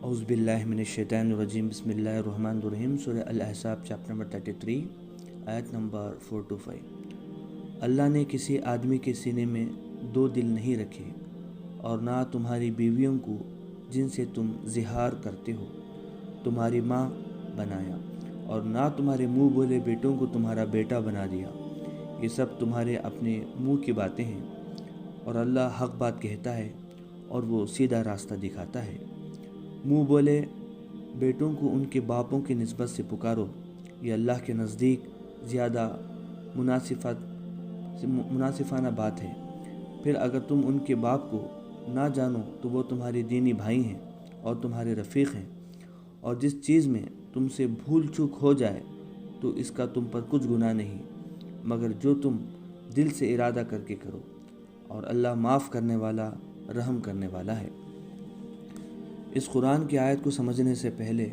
اعوذ باللہ من الشیطان الرجیم بسم اللہ الرحمن الرحیم سورہ الاحزاب چیپٹر نمبر 33 آیت نمبر 4 to 5۔ اللہ نے کسی آدمی کے سینے میں دو دل نہیں رکھے اور نہ تمہاری بیویوں کو جن سے تم زہار کرتے ہو تمہاری ماں بنایا، اور نہ تمہارے منہ بولے بیٹوں کو تمہارا بیٹا بنا دیا۔ یہ سب تمہارے اپنے منہ کی باتیں ہیں، اور اللہ حق بات کہتا ہے اور وہ سیدھا راستہ دکھاتا ہے۔ منہ بولے بیٹوں کو ان کے باپوں کی نسبت سے پکارو، یہ اللہ کے نزدیک زیادہ مناسبانہ بات ہے۔ پھر اگر تم ان کے باپ کو نہ جانو تو وہ تمہارے دینی بھائی ہیں اور تمہارے رفیق ہیں، اور جس چیز میں تم سے بھول چوک ہو جائے تو اس کا تم پر کچھ گناہ نہیں، مگر جو تم دل سے ارادہ کر کے کرو، اور اللہ معاف کرنے والا رحم کرنے والا ہے۔ اس قرآن کی آیت کو سمجھنے سے پہلے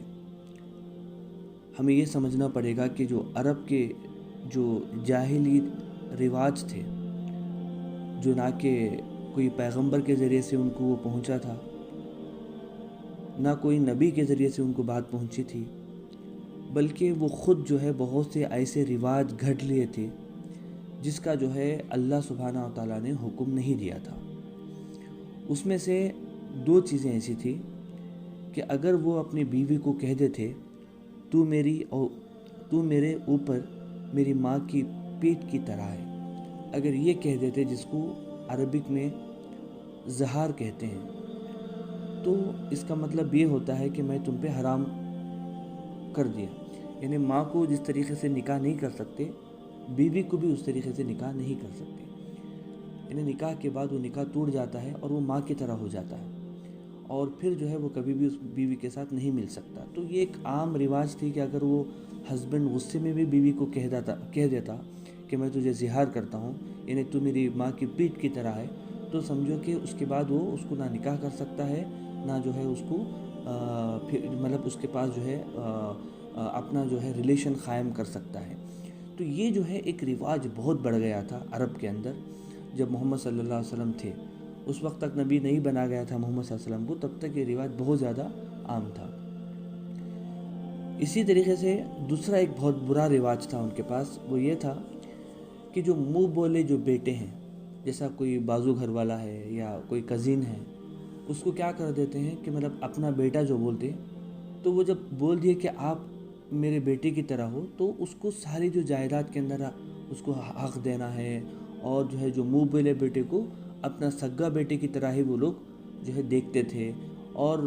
ہمیں یہ سمجھنا پڑے گا کہ جو عرب کے جو جاہلی رواج تھے، جو نہ کہ کوئی پیغمبر کے ذریعے سے ان کو وہ پہنچا تھا، نہ کوئی نبی کے ذریعے سے ان کو بات پہنچی تھی، بلکہ وہ خود جو ہے بہت سے ایسے رواج گھڑ لیے تھے جس کا جو ہے اللہ سبحانہ و تعالیٰ نے حکم نہیں دیا تھا۔ اس میں سے دو چیزیں ایسی تھی کہ اگر وہ اپنی بیوی کو کہہ دیتے تو میرے اوپر میری ماں کی پیٹھ کی طرح ہے، اگر یہ کہہ دیتے، جس کو عربک میں زہار کہتے ہیں، تو اس کا مطلب یہ ہوتا ہے کہ میں تم پہ حرام کر دیا۔ یعنی ماں کو جس طریقے سے نکاح نہیں کر سکتے، بیوی کو بھی اس طریقے سے نکاح نہیں کر سکتے۔ یعنی نکاح کے بعد وہ نکاح ٹوٹ جاتا ہے اور وہ ماں کی طرح ہو جاتا ہے، اور پھر جو ہے وہ کبھی بھی اس بیوی کے ساتھ نہیں مل سکتا۔ تو یہ ایک عام رواج تھی کہ اگر وہ ہسبینڈ غصے میں بھی بیوی کو کہہ دیتا کہ میں تجھے زہار کرتا ہوں، یعنی تو میری ماں کی پیٹھ کی طرح ہے، تو سمجھو کہ اس کے بعد وہ اس کو نہ نکاح کر سکتا ہے، نہ جو ہے اس کو مطلب اس کے پاس جو ہے اپنا جو ہے ریلیشن قائم کر سکتا ہے۔ تو یہ جو ہے ایک رواج بہت بڑھ گیا تھا عرب کے اندر۔ جب محمد صلی اللہ علیہ وسلم تھے، اس وقت تک نبی نہیں بنا گیا تھا محمد صلی اللہ علیہ وسلم کو، تب تک یہ رواج بہت زیادہ عام تھا۔ اسی طریقے سے دوسرا ایک بہت برا رواج تھا ان کے پاس، وہ یہ تھا کہ جو منہ بولے جو بیٹے ہیں، جیسا کوئی بازو گھر والا ہے یا کوئی کزن ہے، اس کو کیا کر دیتے ہیں کہ مطلب اپنا بیٹا جو بولتے، تو وہ جب بول دیے کہ آپ میرے بیٹے کی طرح ہو، تو اس کو ساری جو جائیداد کے اندر اس کو حق دینا ہے، اور جو ہے جو منہ بولے بیٹے کو اپنا سگا بیٹے کی طرح ہی وہ لوگ جو ہے دیکھتے تھے، اور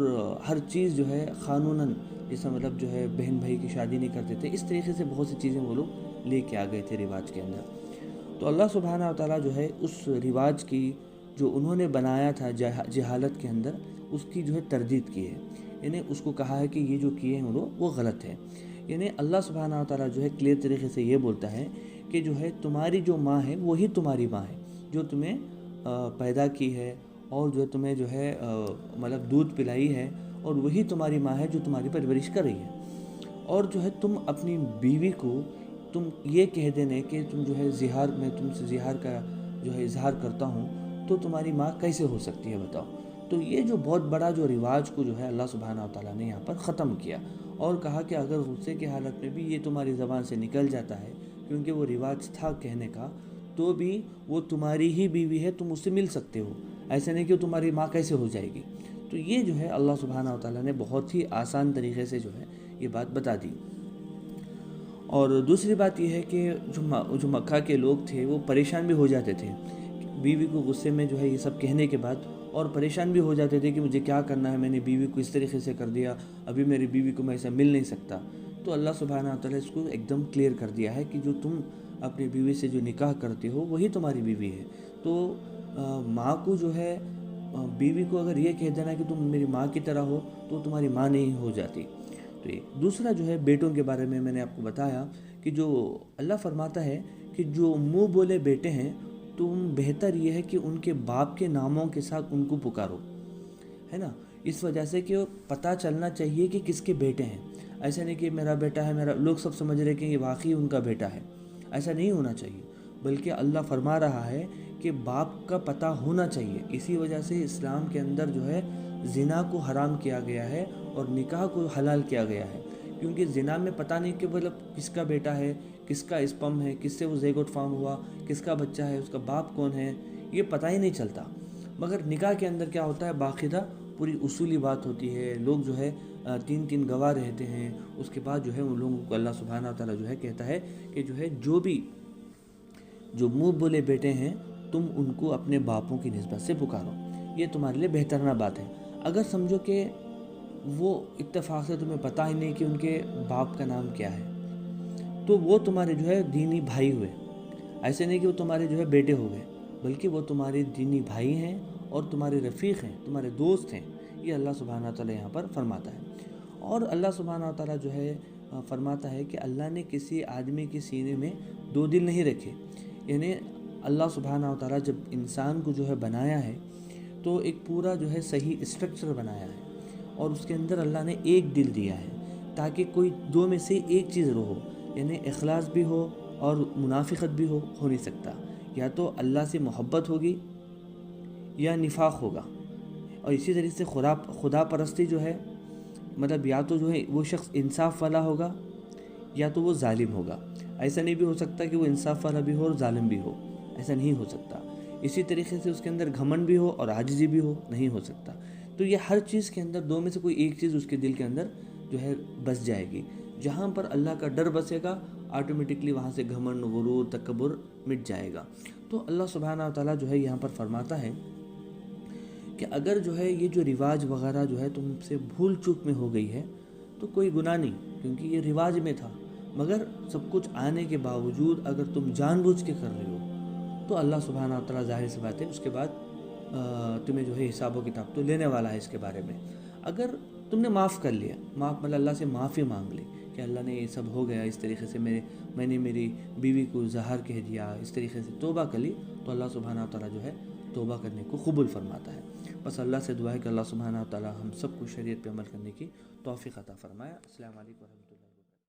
ہر چیز جو ہے قانوناً، جیسا مطلب جو ہے بہن بھائی کی شادی نہیں کرتے تھے، اس طریقے سے بہت سی چیزیں وہ لوگ لے کے آ گئے تھے رواج کے اندر۔ تو اللہ سبحانہ و تعالیٰ جو ہے اس رواج کی جو انہوں نے بنایا تھا جہالت کے اندر، اس کی جو ہے تردید کی ہے، یعنی اس کو کہا ہے کہ یہ جو کیے ہیں وہ غلط ہے۔ یعنی اللہ سبحانہ و تعالیٰ جو ہے کلیئر طریقے سے یہ بولتا ہے کہ جو ہے تمہاری جو ماں ہے وہی تمہاری ماں ہے، جو تمہیں پیدا کی ہے، اور جو تمہیں جو ہے مطلب دودھ پلائی ہے، اور وہی تمہاری ماں ہے جو تمہاری پرورش کر رہی ہے۔ اور جو ہے تم اپنی بیوی کو تم یہ کہہ دینے کہ تم جو ہے میں تم سے زہار کا جو ہے اظہار کرتا ہوں، تو تمہاری ماں کیسے ہو سکتی ہے بتاؤ۔ تو یہ جو بہت بڑا جو رواج کو جو ہے اللہ سبحانہ و تعالیٰ نے یہاں پر ختم کیا، اور کہا کہ اگر غصے کی حالت میں بھی یہ تمہاری زبان سے نکل جاتا ہے، کیونکہ وہ رواج تھا کہنے کا، تو بھی وہ تمہاری ہی بیوی ہے، تم اس سے مل سکتے ہو، ایسا نہیں کہ وہ تمہاری ماں کیسے ہو جائے گی۔ تو یہ جو ہے اللہ سبحانہ و تعالیٰ نے بہت ہی آسان طریقے سے جو ہے یہ بات بتا دی۔ اور دوسری بات یہ ہے کہ جو مکہ کے لوگ تھے وہ پریشان بھی ہو جاتے تھے بیوی کو غصے میں جو ہے یہ سب کہنے کے بعد، اور پریشان بھی ہو جاتے تھے کہ مجھے کیا کرنا ہے، میں نے بیوی کو اس طریقے سے کر دیا، ابھی میری بیوی کو میں ایسا مل نہیں سکتا۔ تو اللہ سبحانہ و تعالیٰ اس کو ایک دم کلیئر کر دیا ہے کہ جو تم اپنی بیوی سے جو نکاح کرتے ہو وہی تمہاری بیوی ہے۔ تو ماں کو جو ہے بیوی کو اگر یہ کہہ دینا کہ تم میری ماں کی طرح ہو، تو تمہاری ماں نہیں ہو جاتی۔ تو دوسرا جو ہے بیٹوں کے بارے میں نے آپ کو بتایا کہ جو اللہ فرماتا ہے کہ جو منہ بولے بیٹے ہیں، تم بہتر یہ ہے کہ ان کے باپ کے ناموں کے ساتھ ان کو پکارو، ہے نا، اس وجہ سے کہ پتہ چلنا چاہیے کہ کس کے بیٹے ہیں۔ ایسا نہیں کہ میرا بیٹا ہے، لوگ سب سمجھ رہے کہ یہ واقعی ان کا بیٹا ہے، ایسا نہیں ہونا چاہیے، بلکہ اللہ فرما رہا ہے کہ باپ کا پتہ ہونا چاہیے۔ اسی وجہ سے اسلام کے اندر جو ہے زنا کو حرام کیا گیا ہے اور نکاح کو حلال کیا گیا ہے، کیونکہ زنا میں پتہ نہیں کہ مطلب کس کا بیٹا ہے، کس کا اسپم ہے، کس سے وہ زیگوٹ فارم ہوا، کس کا بچہ ہے، اس کا باپ کون ہے، یہ پتہ ہی نہیں چلتا۔ مگر نکاح کے اندر کیا ہوتا ہے، باقاعدہ پوری اصولی بات ہوتی ہے، لوگ جو ہے 3 گواہ رہتے ہیں، اس کے بعد جو ہے ان لوگوں کو اللہ سبحانہ وتعالیٰ جو ہے کہتا ہے کہ جو منہ بولے بیٹے ہیں تم ان کو اپنے باپوں کی نسبت سے پکارو، یہ تمہارے لیے بہترینہ بات ہے۔ اگر سمجھو کہ وہ اتفاق سے تمہیں پتہ ہی نہیں کہ ان کے باپ کا نام کیا ہے، تو وہ تمہارے جو ہے دینی بھائی ہوئے، ایسے نہیں کہ وہ تمہارے جو ہے بیٹے ہو گئے، بلکہ وہ تمہارے دینی بھائی ہیں اور تمہارے رفیق ہیں، تمہارے دوست ہیں، یہ اللہ سبحانہ وتعالیٰ یہاں پر فرماتا ہے۔ اور اللہ سبحانہ وتعالیٰ جو ہے فرماتا ہے کہ اللہ نے کسی آدمی کے سینے میں 2 دل نہیں رکھے، یعنی اللہ سبحانہ وتعالیٰ جب انسان کو جو ہے بنایا ہے تو ایک پورا جو ہے صحیح اسٹرکچر بنایا ہے، اور اس کے اندر اللہ نے ایک دل دیا ہے تاکہ کوئی 2 میں سے ایک چیز رہو، یعنی اخلاص بھی ہو اور منافقت بھی ہو نہیں سکتا، یا تو اللہ سے محبت ہوگی یا نفاق ہوگا۔ اور اسی طریقے سے خدا پرستی جو ہے مطلب یا تو جو ہے وہ شخص انصاف والا ہوگا یا تو وہ ظالم ہوگا، ایسا نہیں بھی ہو سکتا کہ وہ انصاف والا بھی ہو اور ظالم بھی ہو، ایسا نہیں ہو سکتا۔ اسی طریقے سے اس کے اندر گھمنڈ بھی ہو اور عاجزی بھی ہو، نہیں ہو سکتا۔ تو یہ ہر چیز کے اندر 2 میں سے کوئی ایک چیز اس کے دل کے اندر جو ہے بس جائے گی۔ جہاں پر اللہ کا ڈر بسے گا آٹومیٹکلی وہاں سے گھمنڈ، غرور، تکبر مٹ جائے گا۔ تو اللہ سبحانہ وتعالیٰ جو ہے یہاں پر فرماتا ہے کہ اگر جو ہے یہ جو رواج وغیرہ جو ہے تم سے بھول چوک میں ہو گئی ہے تو کوئی گناہ نہیں، کیونکہ یہ رواج میں تھا، مگر سب کچھ آنے کے باوجود اگر تم جان بوجھ کے کر رہے ہو تو اللہ سبحانہ وتعالیٰ ظاہر سی بات ہے اس کے بعد تمہیں جو ہے حساب و کتاب تو لینے والا ہے اس کے بارے میں۔ اگر تم نے معاف کر لیا، مطلب اللہ سے معافی مانگ لی کہ اللہ نے یہ سب ہو گیا، اس طریقے سے میں نے میری بیوی کو زہر کہہ دیا، اس طریقے سے توبہ کر لی، تو اللہ سبحانہ وتعالیٰ جو ہے توبہ کرنے کو قبول فرماتا ہے۔ بس اللہ سے دعا ہے کہ اللہ سبحانہ وتعالیٰ ہم سب کو شریعت پہ عمل کرنے کی توفیق عطا فرمائے۔ السلام علیکم ورحمۃ اللہ۔